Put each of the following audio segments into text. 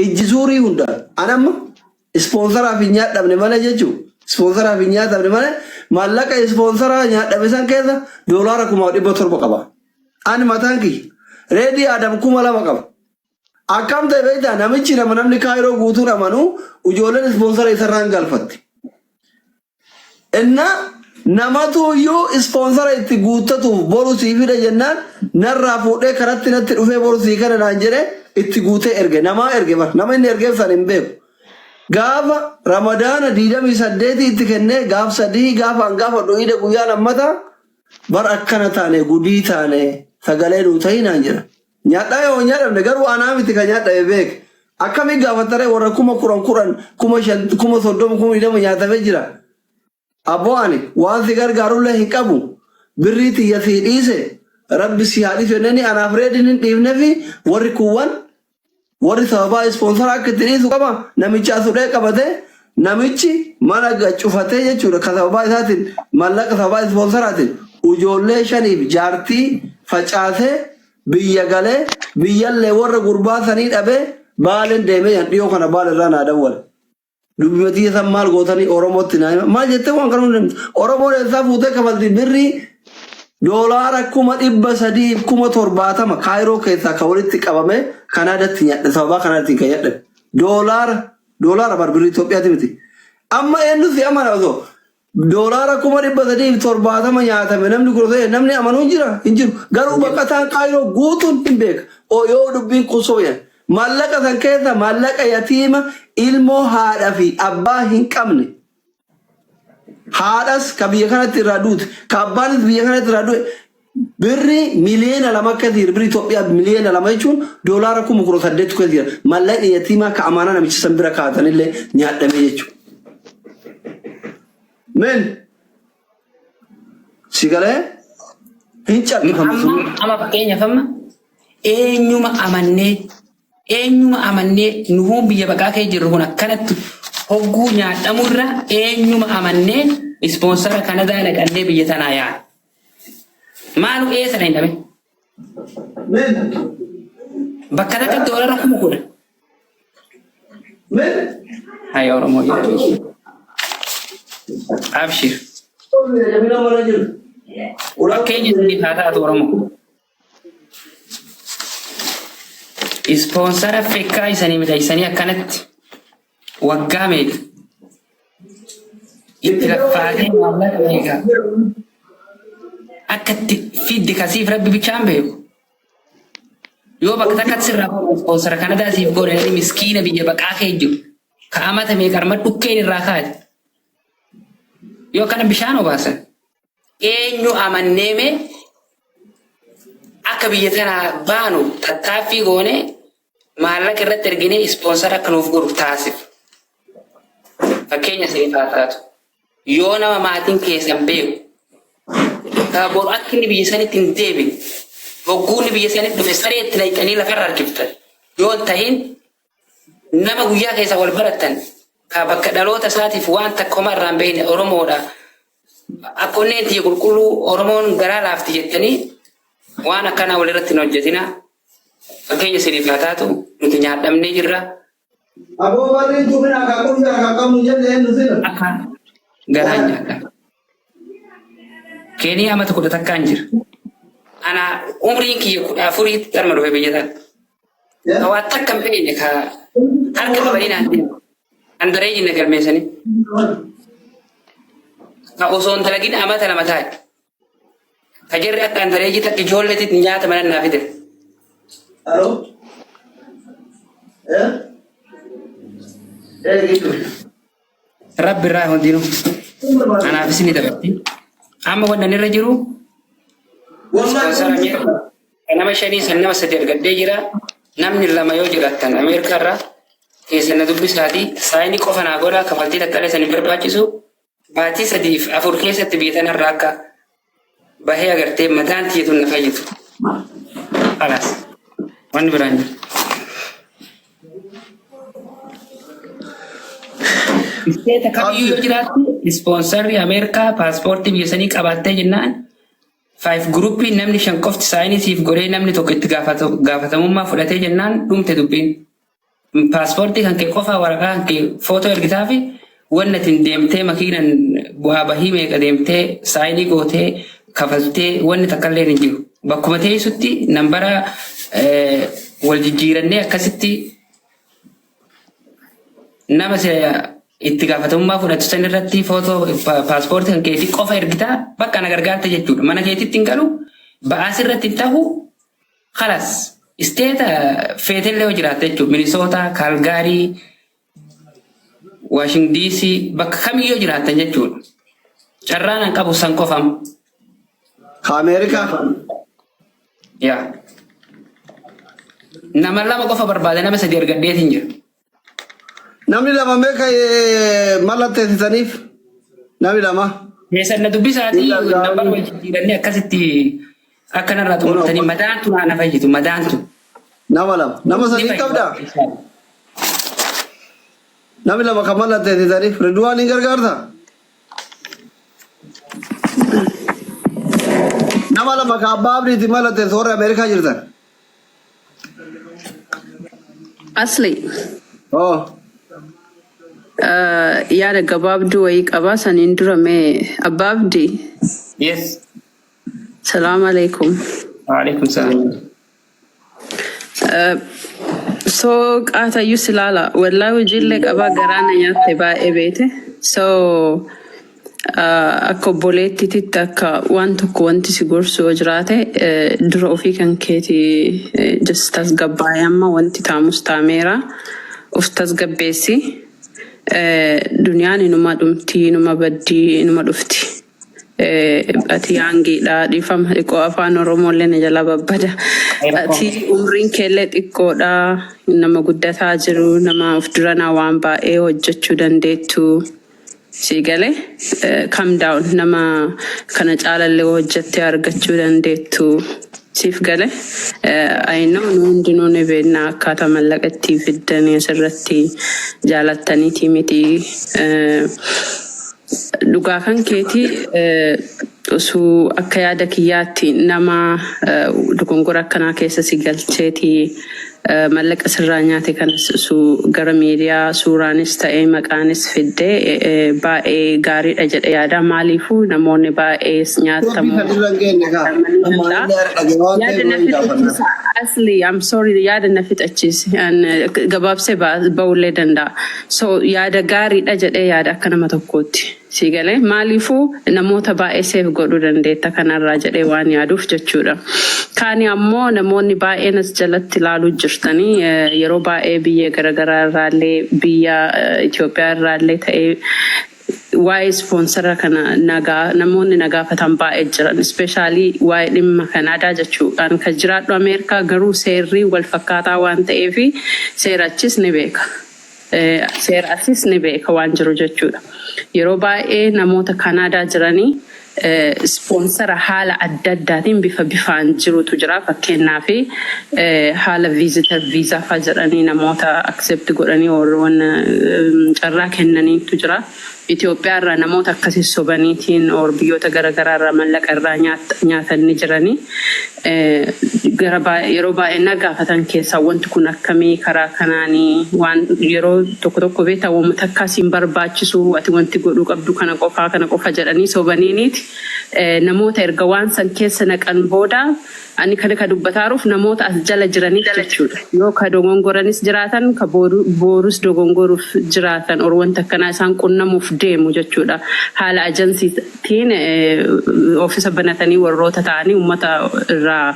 ijjisuurii hunda anamma sponsora fi nyaadhamne malee jechuudha. Sponsora fi nyaadhamne malee maallaqa sponsora nyaadhame san keessa doolaara 700 qaba. Ani mataan kiyya reedii Adam 2000 qaba. Akkam ta'e beektaa namichi namni kaayiroo guutuun amanu ijoolleen sponsora isarraan galfatti. Inna namatu iyyuu sponsora itti guuttatuuf boru siifidha jennaan narraa fuudhee karatti natti dhufee boru sii kana naan jedhee itti guutee erge namaa erge bar nama inni ergeef san hin beeku. Gaafa Ramadaana 28 itti kennee gaaf sadii gaafa dho'ide guyyaa lammata bar akkana taane gudii taane sagalee nuu ta'ii naan jedha. Nyaadhaa yoo nyaadhamne garuu anaa miti kan nyaadhame beek. Akkamii gaafattaree warra 10,000 10,000 30,000 nyaatamee jira. Abbo ani waan si gargaarullee hin qabu birrii tiyya sii dhiise rabbi si haadhisu jennani anaaf reediin hin dhiifne fi warri kuuwwan warri sababaa sponsora akka itti dhiisu qaba namichi asudhee qabate namichi mana cufatee jechuudha ka sababaa isaatiin mallaqa sababaa sponsoraatiin ijoollee 5 jaartii facaasee biyya galee biyyallee warra gurbaasanii dhabee baalen deemee dhiyoo kana baal irraa naa dawwala. Dubbimatii san maal gootanii Oromootti naa maal jettee waan kana Oromoo isaa fuutee kafalti birrii doolaara 370,070 kaayiroo keessaa ka walitti qabame Kanaadaatti nyaadhe sababaa Kanaadaatti kan nyaadhe doolaara birrii Itoophiyaatti miti. Amma eenyu si amana osoo doolaara 370,070 nyaatame namni gurguree namni amanuu hin jiru garuu baqataan kaayiroo guutuun hin beeka yoo dubbiin kusooyan. Mallaqa san keessa mallaqa yatiima ilmoo haadha fi abbaa hin qabne. Haadhas ka biyya kanatti irraa duute ka abbaanis biyya kanatti irraa duute birrii miliyoona 2 akkasii birrii Itoophiyaa miliyoona 2 jechuun doolaara 18,000 keessa jira. Mallaqa yatiimaa ka amaana namicha san bira kaatanillee nyaadhame jechuudha. Men sigalee hin caqqifamu. Amma fakkeenyaaf amma eenyuma amannee nuhuu biyya baqaa kee jirru kun akkanatti hogguu nyaadhamurra eenyuma amannee sponsora Kanadaa dhaqannee biyya tanaa yaa'an. Maalu eessa na hin dhabe? Bakka takkatti doolaara 10,000. Hayya Oromoo jedhamu. Abshir. Fakkeenya isin haa taatu Oromoo. Sponsora fekkaa isanii midhaysanii akkanatti waggaa meeqa itti laffaatee maallaqa meeqa akkatti fiddi kasiif rabbi bichaan beeku yoo bakka takkatti sirraa sponsora Kanadaa siif godhanii miskiina biyya baqaa kee jiru ka amata meeqa arma dhukkeen irraa kaate yoo kana bishaan obaasan eenyu amanneeme akka biyya tanaa baanu tattaaffii goone maallaqa irratti erginee sponsora akka nuuf godhu taasif. Fakkeenya isin haa taatu. Yoo nama maatiin keessan beeku boru akka inni biyya sanitti hin deebine hogguunni biyya sanitti dhufe saree itti naqxanii lafarra harkiftan yoo hin tahin nama guyyaa keessa wal barattan ka bakka dhaloota isaatiif waan takka homaa irraa hin beekne Oromoodha. Akka onneen tiyya qulqulluu Oromoon garaa laafti jettanii waan akkanaa walirratti hin hojjetina. Fakkeenya isiniif haa taatu nuti nyaadhamnee jirra. Aboo warri tuqina akaakamu jennee nusina. Akka garaa nyaadhama. Keenii amata 10 takkaan jira. Ana umriin kiyya 14 dharma dhufe biyya tana. Waa takka hin beekne ka harka babal'inaan deemu. An daree jinna galmeessanii. Ka osoo hin dalagin amata 2 taa'e. Ka jirri akka an daree jita ijoolleetti nyaata mana naa fide. Halo? Rabbi irraa hundinuu anaaf isin dabatti. Amma wanta irra jiru nama 5 san nama 3 argadhee jira. Namni 2 yoo jiraattan Ameerikaa irraa keessan na dubbisaati saayinii qofa naa godha kafaltii takkaalee san hin barbaachisu baatii 3 fi 4 keessatti biyya tanarraa akka bahee agartee mataan tiyyatuun na fayyitu. Alas. Wanti biraan jiru. Isteeta kamiyyuu yoo jiraattu ispoonsarri Ameerikaa paaspoortii biyya sanii qabaattee jennaan 5 guruppii namni 5 qofti saayinii siif godhee namni tokko itti gaafatamummaa fudhatee jennaan dhumte dubbiin. paaspoortii kan kee qofaa waraqaa kan kee footoo ergitaa fi wanna ittiin deemtee makiinan bu'aa bahii meeqa deemtee saayinii gootee kafaltee wanni takka illee hin jiru. Bakkuma teessutti nambara wal jijjiirannee akkasitti nama itti gaafatamummaa fudhatu san irratti footoo paaspoortii kan keetii qofa ergitaa bakka na gargaarte jechuudha. Mana keetitti hin galu ba'aas irratti hin tahu kalas isteeta feetellee hojii jiraatte jechuudha. Minisoota, Kaalgaarii, Waashington DC bakka kamiyyuu jiraattan jechuudha. Carraan an qabu san qofam. Amerikaa. Yaa. Nama lama qofa barbaada nama sadi argadheetiin jira. Namni lama meeqa mallatteessitaniif? Namni lama. Keessan na dubbisaatii nambara wal jijjiirannee akkasitti akkanarraa xumurtanii madaantu na fayyitu madaantu. Nama lama. Nama sadii qabdaa? Namni lama kan mallatteessitaniif Ridwaan hin gargaartaa? Nama lama kan abbaa abdiitti mallatteessu warra Ameerikaa jirtan? Asli. Oh. Yaada gabaabduu wayii qabaa saniin dura mee abbaa abdii. Yes. Salaamu alaikum. Waalaikum salaam. So qaatayyuu silaala wallaahi hojiillee qabaa garaana nyaatte baay'ee beete. So akka obboleettiitti akka waan tokko wanti si gorsu jiraate dura ofii kan keetii just tasgabbaa'ee amma wanti taamus taameera of tasgabbeessi. Duniyaan inuma dhumti inuma baddii inuma dhufti. Ati yaangiidha dhiifama xiqqoo afaan Oromoolee na jala babbada. Ati umriin keellee xiqqoodha nama guddataa jiru nama of duranaa waan baay'ee hojjechuu dandeettu. Sigale calm down nama kana caalallee hojjettee argachuu dandeettu. Siif gale I know hundinuu ni beekna akkaataa mallaqatti fiddanii asirratti jaalattaniiti miti. Dhugaa kan keetii osoo akka yaada kiyyaatti nama dogongora akkanaa keessa si galcheeti mallaqa sirraa nyaate kanas osoo gara miidiyaa suuraanis ta'ee maqaanis fiddee baay'ee gaariidha jedhe yaada maaliifuu namoonni baay'ee nyaatamu. Asli I'm sorry yaada na fixachiise gabaabsee ba'ullee danda'a. So yaada gaariidha jedhee yaada akka nama tokkootti. Sigale maaliifuu namoota baay'ee seef godhuu dandeetta kanarraa jedhee waan yaaduuf jechuudha. Kaani ammoo namoonni baay'een as jalatti ilaaluu jirtanii yeroo baay'ee biyya garaagaraa irraallee biyya Itoophiyaa irraallee ta'ee waa'ee ispoonsara kana namoonni nagaafatan baay'ee jiran ispeeshaalii waa'ee dhimma Kanaadaa jechuudhaan kan jiraadhu Ameerikaa garuu seerri wal fakkaataa waan ta'eef seerachis ni beeka. Seera asis ni beeka waan jiru jechuudha. Yeroo baay'ee namoota Kanaadaa jiranii sponsora haala adda addaatiin bifaan jirutu jira fakkeenyaaf haala visitor visa fa jedhanii namoota accept godhanii warreen carraa kennaniitu jira. Itoophiyaa irraa namoota akkasii sobaniitiin or biyyoota garaagaraa irraa mallaqa irraa nyaatan ni jiranii. Yeroo baay'ee na gaafatan keessaa wanti kun akkamii karaa kanaanii waan yeroo tokko beektaa uummata akkasiin barbaachisu ati wanti godhuu qabdu kana qofa jedhanii sobaniiniiti. Namoota erga waan san keessa naqan booda ani kan dubbataaruuf namoota as jala jiranii jechuudha. Yoo ka dogongoranis jiraatan ka boorus dogongoruuf jiraatan or wanta akkanaa isaan qunnamuuf deemu jechuudha. Haala ajansiitiin oofisa banatanii warroota ta'anii uummata irraa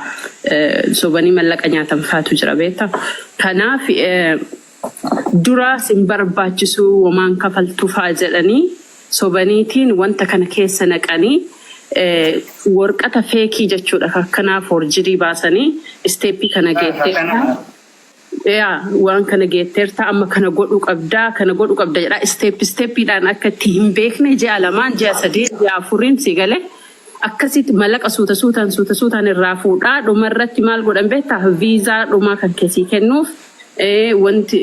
sobanii mallaqa nyaatan faatu jira beektaa. Kanaaf dura sin barbaachisu waan kafaltuu fa'aa jedhanii sobaniitiin wanta kana keessa naqanii warqata feekii jechuudha akkanaa forjirii baasanii isteeppii kana geetteerta waan kana geetteerta amma kana godhuu qabda jedha isteeppiidhaan akka itti hin beekne ji'a lamaan ji'a sadii ji'a afuriin si galee akkasitti mallaqa suutaan irraa fuudhaa dhumarratti maal godhan beektaa viizaa dhumaa kan keessii kennuuf wanti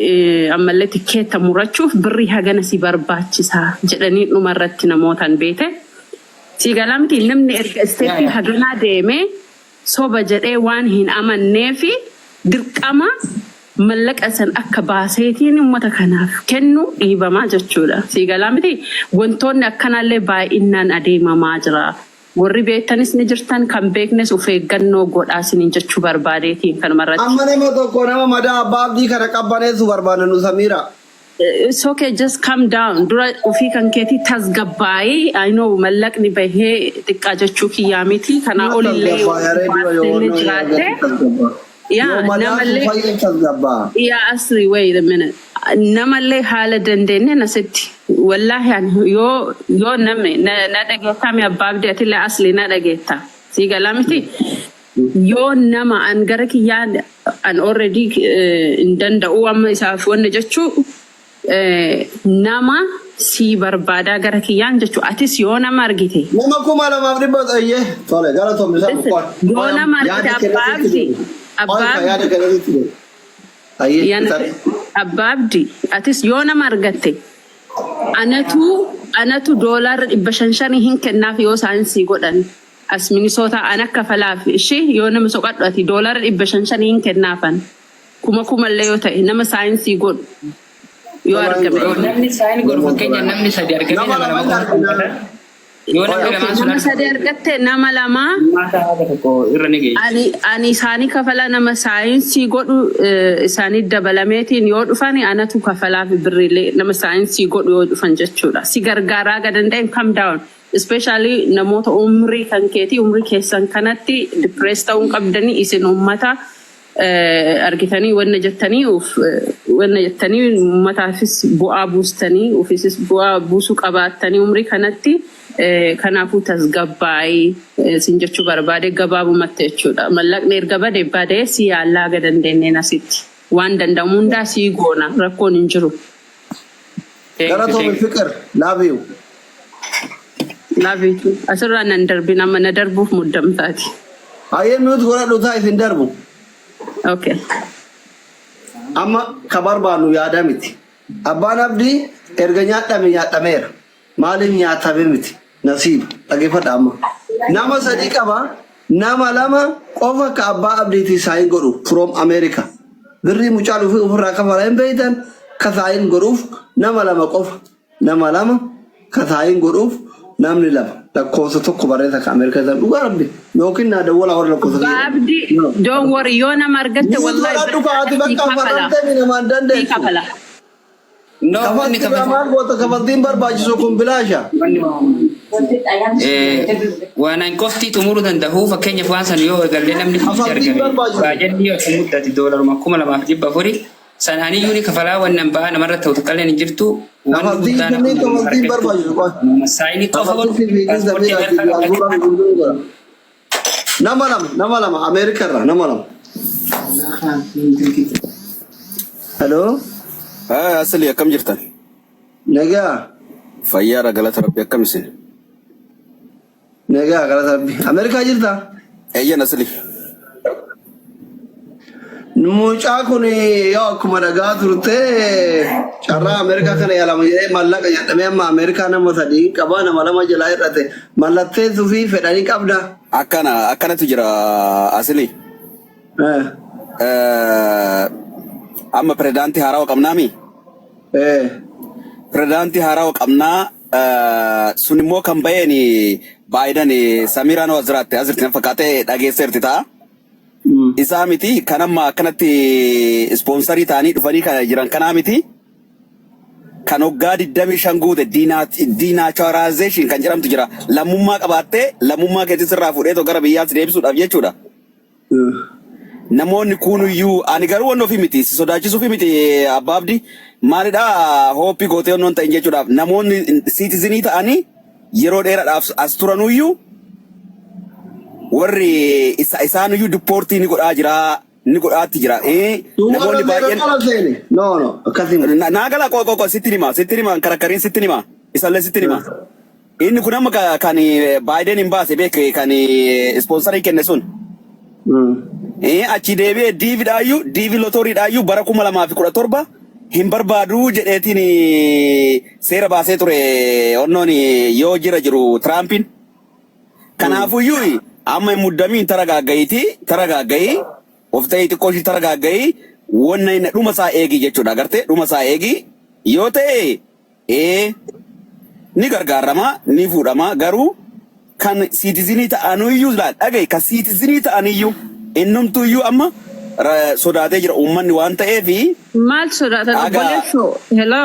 ammallee tikkeetta murachuuf birrii hagana si barbaachisaa jedhanii dhumarratti namootaan beete. Sigalamti namni erga isteeppii haganaa deemee soba jedhee waan hin amanneefi dirqama mallaqa san akka baaseetiin uummata kanaaf kennu dhiibamaa jechuudha. Siigalaa miti wantoonni akkanallee baay'inaan adeemamaa jira. Warri beektanis ni jirtan kan beeknes of eeggannoo godhaa isiniin jechuu barbaadeetiin kan marratti. Amma nama tokko nama madaa abbaa abdii kana qabbaneessu barbaada nu Samiira. It's okay, just calm down. Dura ofii kan keetii tasgabbaa'ee I know mallaqni bahee xiqqaa jechuu kiyyaa miti. Kanaa olillee jiraatte. Yeah, Asri, wait a minute. Namallee haala dandeenye nasitti. Wallahi yoo namni na dhageettaa mi abbaa abdii atillee asli na dhageettaa. Siigalaa miti. Yoo nama an gara kiyyaan an already hin danda'u amma isaaf wanna jechuu nama si barbaadaa gara kiyyaan jechuu atis yoo nama argite. Nama kuma lamaaf dhibba xayyee. Tole gara tombisaa buqqaan. Yoo nama argite abbaa abdii atis yoo nama argatte anatu doolaara 500 hin kennaaf yoo saayinsii godhan as Minisoota an akka falaaf ishee yoo nama soqadhu ati doolaara 500 hin kennaafan kumallee yoo ta'e nama saayinsii godhu yoo argame. Namni saayinsii godhu fakkeenya namni sadi argame nama sadi argatte nama lama ani isaanii kafala nama saayinsii godhu isaanii dabalameetiin yoo dhufan anatu kafalaaf birriilee nama saayinsii godhu yoo dhufan jechuudha. Si gargaaraa gadanda'een come down. Especially namoota umrii kan keetii umrii keessan kanatti depressed ta'uun qabdanii isin uummata argitanii wanna jettanii uummataafis bu'aa buustanii ofiisis bu'aa buusuu qabaattanii umrii kanatti kanaafuu tasgabbaa'ii isin jechuu barbaade gabaabumatti jechuudha. Mallaqni erga badee si yaallaa gadandeenyeen asitti waan danda'amu hundaa sii goona rakkoon hin jiru. Galatoomi Fiqir laabiyu. Laabiitu asirraa nan darbin amma na darbuuf muddamtaati. Hayyee nuti godhadhu taa'if hin darbu. Okay. Amma ka barbaannu yaada miti. Abbaan abdii erga nyaadhameera. Maaliif nyaatame miti? Nasiiba dhageeffadha amma. Nama sadii qaba. Nama lama qofa ka abbaa abdiitii saayin godhu from America. Birrii mucaa dhufee ofirraa kafala hin beeytan ka saayin godhuuf nama lama qofa. Nama lama ka saayin godhuuf namni lama. Lakkoofsa tokko barreessa ka America san dhugaa rabbi. Yookiin naa dawwala warra lakkoofsa. Abbaa abdii don't worry yoo nama argatte wallahi kafala. No, Kafatti gamaan goota kafattiin barbaachisu kun bilaasha. Waan an qofti xumuruu danda'u fakkeenyaaf waan san yoo eegalee namni kun argame baay'inni yoo isin muddate doolaruma 2,400 sananiyyuu ni kafalaa wannan ba'aa namarra ta'u takkaleen hin jirtu waan guddaan kafattiin barbaachisu qofa. saayinii qofa nama lama Ameerika irraa nama lama. Hello. Asli akkam jirtan? Nagaa. Fayyaara galata rabbi akkam isin? Nagaa galata rabbi. Ameerikaa jirta? Eeyyan asli. Mucaa kun yoo akkuma dhagaa turte carraa Ameerikaa kana yaalama jedhee mallaqa jedhamee amma Ameerikaa nama sadii qaba nama lama jalaa hir'ate mallatteessuu fi fedhanii qabda. Akkanatu jira asli. Amma pirezidaantii haaraa qabnaami. Pirezidaantii haaraa qabnaa sun immoo kan baheen Baayiden Samiiraan asirratti na fakkaatee dhageesseerti ta'a. Isaa miti kan amma akkanatti ispoonsarii ta'anii dhufanii kan jiran kanaa miti. Kan waggaa 25 guute diinaachoraayizeeshin kan jedhamtu jira. Lammummaa qabaattee lammummaa keetis irraa fuudhee gara biyyaatti deebisuudhaaf jechuudha. Namoonni kunuyyuu ani garuu waan ofii miti sodaachisuuf miti abbaa abdii maalidhaa hooppii gootee waan ta'in jechuudhaaf namoonni siitizinii ta'anii yeroo dheeraadhaaf as turanuyyuu warri isaanuyyuu dippoortii ni godhaa jira ni godhaatti jira. Namoonni baay'een naagala qoqqoo sitti hima karakkariin sitti hima isallee sitti hima. Inni kun amma kan Baayiden hin baase beek kan ispoonsarii kenne sun. Achi deebi'ee diivi lotoriidhaayyuu bara 2017 hin barbaadu jedheetiin seera baasee ture onnoon yoo jira jiru Tiraampiin. Kanaafuyyuu amma hin muddamiin taragaaggayi of ta'ee xiqqoo ishii taragaaggayi wanna inni dhuma isaa eegi jechuudha agartee dhuma isaa eegi yoo ta'e ni gargaarama ni fuudhama garuu kan citizenii ta'aniyyuu dhagaye kan citizenii ta'aniyyuu innumtuyyuu amma sodaatee jira uummanni waan ta'eefi Mal sodaatan obboleessoo. Hello,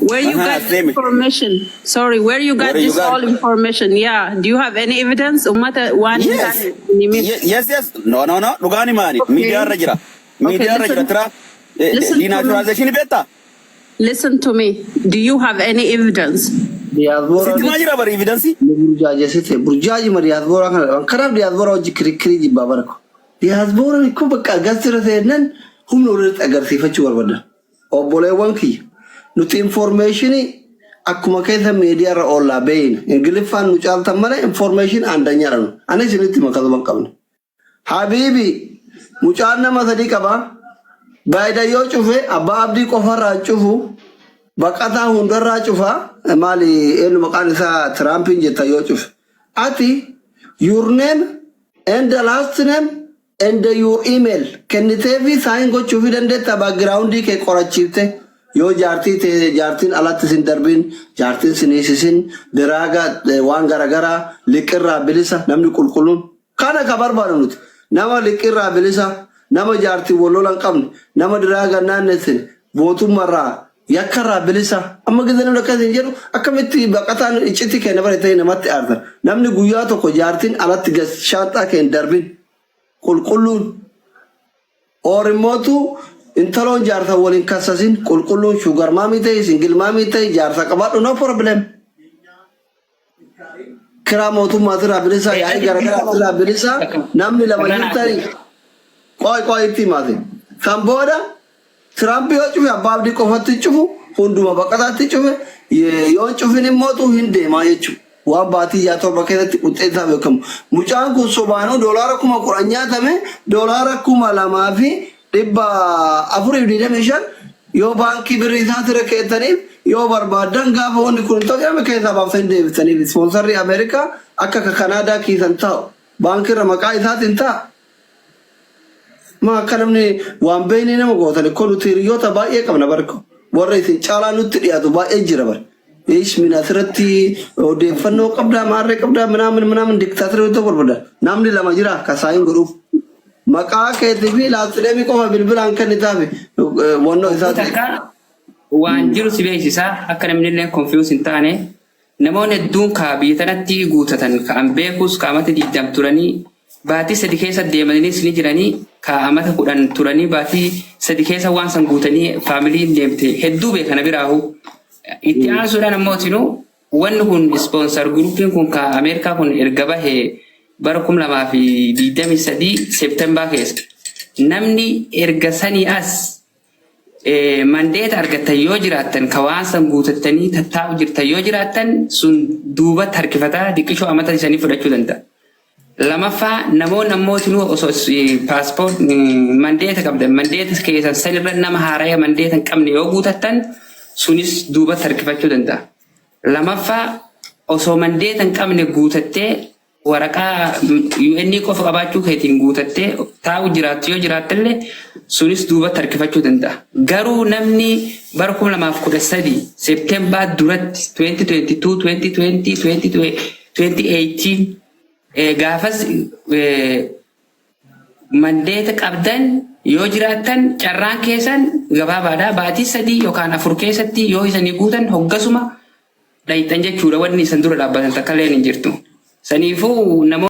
where you got this information? Sorry, where you got this all information? Yeah, do you have any evidence? Ummata waan yes no dhugaani maani media irra jira media irra jira tira denaturalization beetta. Listen to me. Do you have any evidence? Sitti maa jira bari evidence? Burjaaje sitte burjaaji ma diaspora kana diaspora hojii kirikiri jibba barko. Diaspora ni ko bakka agarsiisa ta'ennan humna walitti agarsiifachuu barbaada. Obboleewwan kiyya nuti information akkuma keessa media irra oollaa beeyin ingiliffaan nu caaltan malee information andanyaadha nu anis isinitti makasuma qabna. Habibi mucaan nama sadii qaba baay'ee yoo cufe abbaa abdii qofarraa cufu baqataa hundarraa cufa maali eenyu maqaan isaa Tiraampiin jetta yoo cufe ati your name and the last name and your email kenniteefi saayin gochuufi dandeetta backgroundii kee qorachiifte yoo jaartii ta'e jaartiin alatti sin darbiin jaartiin sin hiisisin diraaga waan garagaraa liqirraa bilisa namni qulqulluun kana ka barbaadu nuti nama liqirraa bilisa nama jaartii wallolan qabne nama diraaga naannetin mootummarraa yakkarraa bilisa amma gizanii akkasin jedhu akkamitti baqataan iccitii kee nama ta'e namatti aartan namni guyyaa tokko jaartiin alatti gas shaanxaa kee darbiin qulqulluun Orimotu intaloon jaarsa waliin kassasin qulqulluun sugar maamii ta'e singil maamii ta'e jaarsa qabaadhu no problem. Kiraa mootummaa irraa bilisa yaa'ii garagaraa irraa bilisa namni lama jirtanii qoy itti himaate. Kan booda Tiraamp yoo cufe abbaa abdii qofatti cufu hunduma baqataatti cufe yoo cufin immootu hin deemaa jechuudha. Waan baatii yaa torba keessatti qixxeessaa beekamu. Mucaan kun sobaanuu $10,000 nyaatame $2,425 yoo baankii birrii isaatti rakkeettaniif yoo barbaadan gaafa wanni kun ta'e keessaa baaftanii deebisaniif ispoonsarrii Ameerikaa akka Kanaadaa kiisan ta'u baankirra maqaa isaatiin ta'a. Ma akka namni waan beekni nama gootan kun nuti hiriyoota baay'ee qabna barko warra isin caalaa nutti dhiyaatu baay'ee jira bar. Mina asirratti odeeffannoo qabdaa maarree qabdaa minaamin diktaatirri ta'uu barbaada. Namni lama jira kasaayin godhuuf. Maqaa keetii fi laaptoopii qofa bilbilaan kan itaafi wannoo isaati. Waan jiru si beeksisaa akka namni illee confuse hin taane namoonni hedduun biyya tanatti guutatan ka'an beekus kaa'amata 20 turanii baatii 3 keessa deemaniis ni jiranii kaa'amata 10 turanii baatii 3 keessa waan san guutanii faamiliin deemte hedduu beekana biraahu. Itti aansuudhaan ammoo wanni kun sponsor groupiin kun ka Ameerikaa kun erga bahee bara 2023 September keessa namni erga sanii as mandeeta argatan yoo jiraattan ka waan san guutattanii tattaa'u jirtan yoo jiraattan sun duubatti harkifataa diqishoo amata isanii fudhachuu danda'a. Lamaffaa namoonni ammoo osoo paaspoort mandeeta qabdan mandeeta keessan sanirra nama haaraya mandeeta hin qabne yoo guutattan sunis duubatti harkifachuu danda'a. Lamaffaa osoo mandeeta hin qabne guutattee waraqaa UN qofa qabaachuu keetiin guutattee taa'u jiraattu yoo jiraattallee sunis duubatti harkifachuu danda'a. Garuu namni bara 2013 September duratti 2022, 2020, 2018 gaafas mandeeta qabdan yoo jiraattan carraan keessan gabaabaadhaa baatii 3 yookaan 4 keessatti yoo isanii guutan hoggasuma dhayxan jechuudha wanni isan dura dhaabbatan takka illee hin jirtu. Saniifuu namoonni